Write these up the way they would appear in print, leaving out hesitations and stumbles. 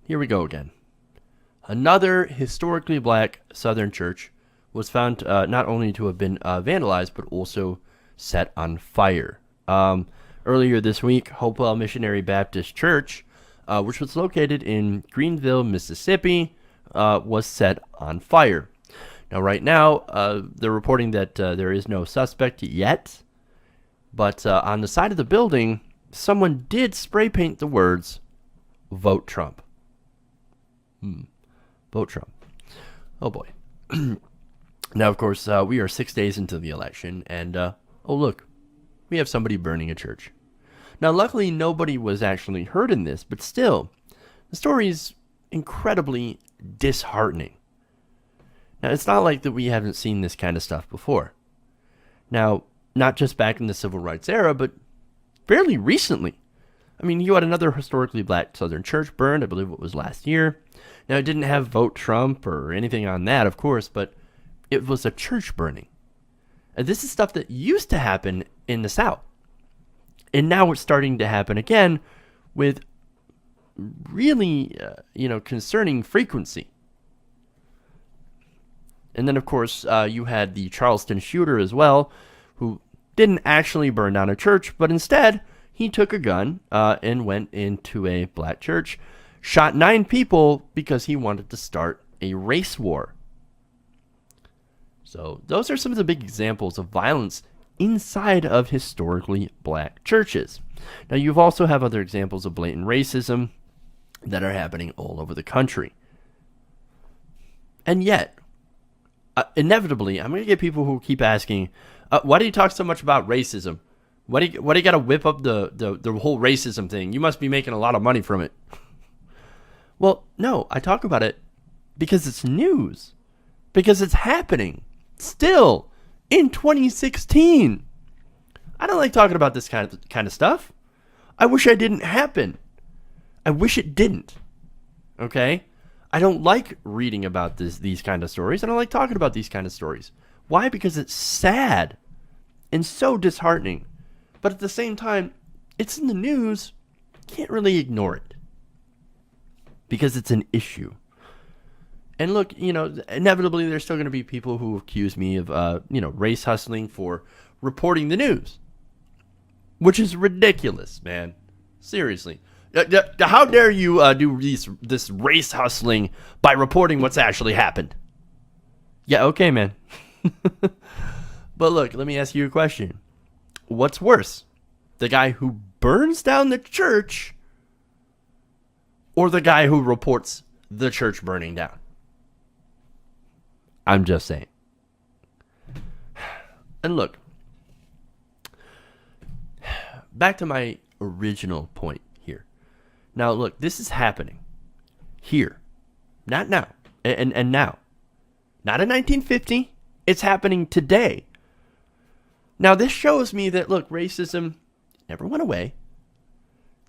Here we go again. Another historically black Southern church was found not only to have been vandalized, but also set on fire. Earlier this week, Hopewell Missionary Baptist Church, which was located in Greenville, Mississippi, was set on fire. Now, right now, they're reporting that there is no suspect yet, but on the side of the building, someone did spray paint the words, "Vote Trump." Vote Trump. Oh boy. Now, of course, we are 6 days into the election, and oh look, we have somebody burning a church. Now, luckily, nobody was actually hurt in this, but still, the story is incredibly disheartening. Now, it's not like that we haven't seen this kind of stuff before. Now, not just back in the civil rights era, but fairly recently. I mean, you had another historically black Southern church burned, I believe it was last year. Now, it didn't have Vote Trump or anything on that, of course, but it was a church burning. And this is stuff that used to happen in the South. And now it's starting to happen again with really, concerning frequency. And then, of course, you had the Charleston shooter as well, who didn't actually burn down a church, but instead he took a gun and went into a black church, shot 9 people because he wanted to start a race war. So those are some of the big examples of violence inside of historically black churches. Now, you also have other examples of blatant racism that are happening all over the country. And yet, inevitably, I'm going to get people who keep asking, why do you talk so much about racism? Why do you got to whip up the whole racism thing? You must be making a lot of money from it. Well, no, I talk about it because it's news. Because it's happening. Still, in 2016. I don't like talking about this kind of stuff. I wish it didn't happen. I wish it didn't. Okay? I don't like reading about these kind of stories. I don't like talking about these kind of stories. Why? Because it's sad and so disheartening. But at the same time, it's in the news. Can't really ignore it. Because it's an issue. And look, inevitably there's still going to be people who accuse me of, race hustling for reporting the news. Which is ridiculous, man. Seriously. How dare you do this race hustling by reporting what's actually happened? Yeah, okay, man. But look, let me ask you a question. What's worse? The guy who burns down the church or the guy who reports the church burning down? I'm just saying. And look, back to my original point here. Now, look, this is happening here, not now, and now. Not in 1950. It's happening today. Now, this shows me that, look, racism never went away.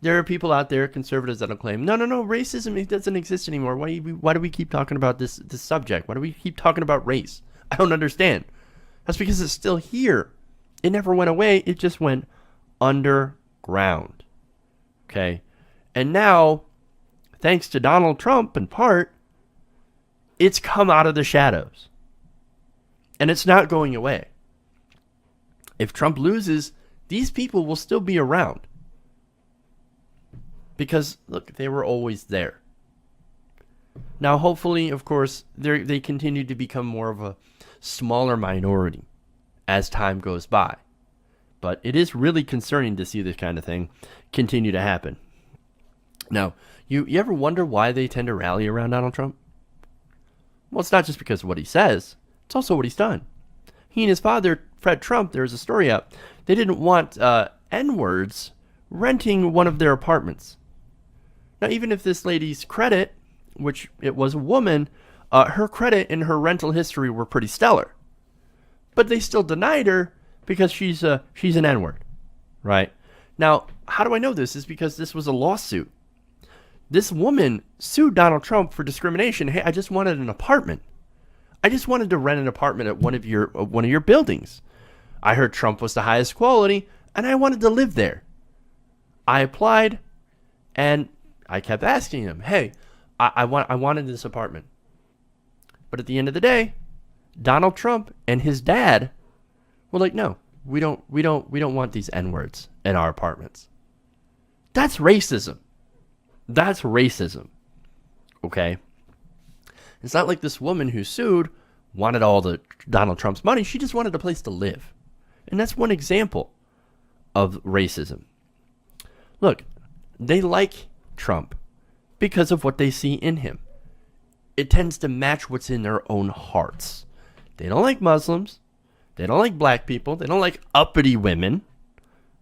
There are people out there, conservatives, that'll claim, no, racism, it doesn't exist anymore. Why do we keep talking about this subject? Why do we keep talking about race? I don't understand. That's because it's still here. It never went away. It just went underground. Okay? And now, thanks to Donald Trump, in part, it's come out of the shadows. And it's not going away. If Trump loses, these people will still be around. Because, look, they were always there. Now, hopefully, of course, they continue to become more of a smaller minority as time goes by. But it is really concerning to see this kind of thing continue to happen. Now, you ever wonder why they tend to rally around Donald Trump? Well, it's not just because of what he says. It's also what he's done. He and his father, Fred Trump, there's a story out. They didn't want N-words renting one of their apartments. Now, even if this lady's credit, which it was a woman, her credit and her rental history were pretty stellar. But they still denied her because she's an N-word, right? Now, how do I know this? Is because this was a lawsuit. This woman sued Donald Trump for discrimination. Hey, I just wanted an apartment. I just wanted to rent an apartment at one of your buildings. I heard Trump was the highest quality, and I wanted to live there. I applied, and I kept asking him, hey, I wanted this apartment. But at the end of the day, Donald Trump and his dad were like, no, we don't want these N-words in our apartments. That's racism. That's racism. Okay? It's not like this woman who sued wanted all the Donald Trump's money. She just wanted a place to live. And that's one example of racism. Look, they like Trump because of what they see in him. It tends to match what's in their own hearts. They don't like Muslims. They don't like black people. They don't like uppity women.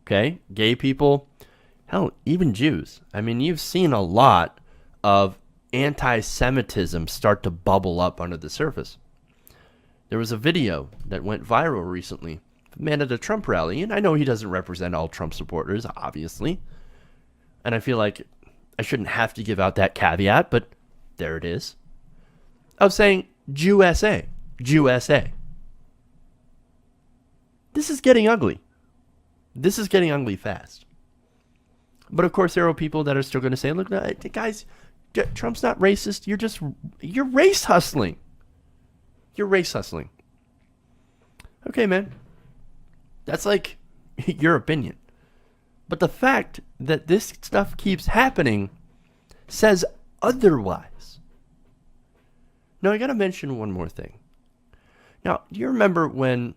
Okay? Gay people. Hell, even Jews. I mean, you've seen a lot of anti-Semitism start to bubble up under the surface. There was a video that went viral recently. A man at a Trump rally, and I know he doesn't represent all Trump supporters, obviously. And I feel like I shouldn't have to give out that caveat, but there it is. Of saying, Jew-SA, Jew-SA. This is getting ugly. This is getting ugly fast. But of course, there are people that are still going to say, look, guys, Trump's not racist. You're race hustling. You're race hustling. Okay, man. That's like your opinion. But the fact that this stuff keeps happening says otherwise. Now, I got to mention one more thing. Now, do you remember when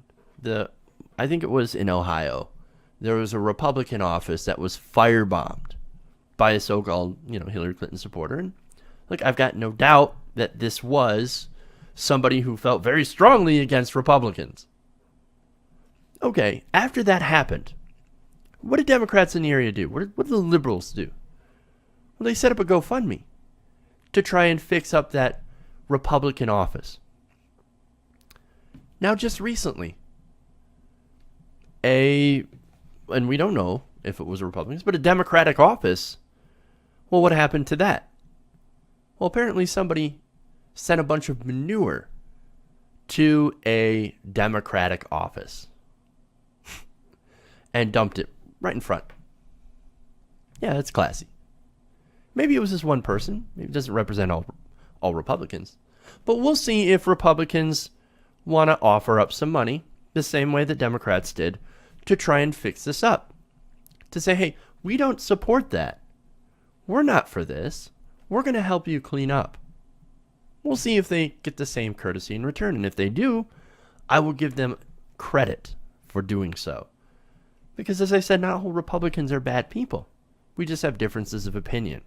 I think it was in Ohio, there was a Republican office that was firebombed by a so-called, Hillary Clinton supporter? And look, I've got no doubt that this was somebody who felt very strongly against Republicans. Okay, after that happened, what did Democrats in the area do? What did the liberals do? Well, they set up a GoFundMe to try and fix up that Republican office. Now, just recently, and we don't know if it was a Republican, but a Democratic office, well, what happened to that? Well, apparently somebody sent a bunch of manure to a Democratic office and dumped it right in front. Yeah, that's classy. Maybe it was just one person. Maybe it doesn't represent all Republicans. But we'll see if Republicans want to offer up some money the same way the Democrats did to try and fix this up. To say, hey, we don't support that. We're not for this. We're going to help you clean up. We'll see if they get the same courtesy in return. And if they do, I will give them credit for doing so. Because as I said, not all Republicans are bad people. We just have differences of opinion.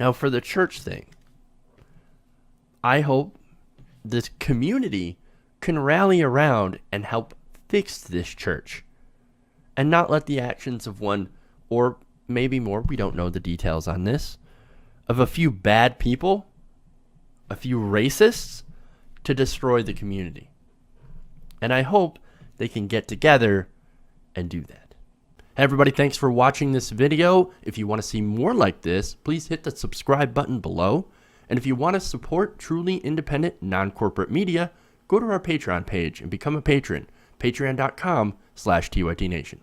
Now, for the church thing, I hope this community can rally around and help fix this church and not let the actions of one, or maybe more, we don't know the details on this, of a few bad people, a few racists, to destroy the community. And I hope they can get together and do that. Hey everybody, thanks for watching this video. If you want to see more like this, please hit the subscribe button below. And if you want to support truly independent, non-corporate media, go to our Patreon page and become a patron. Patreon.com/TYTNation.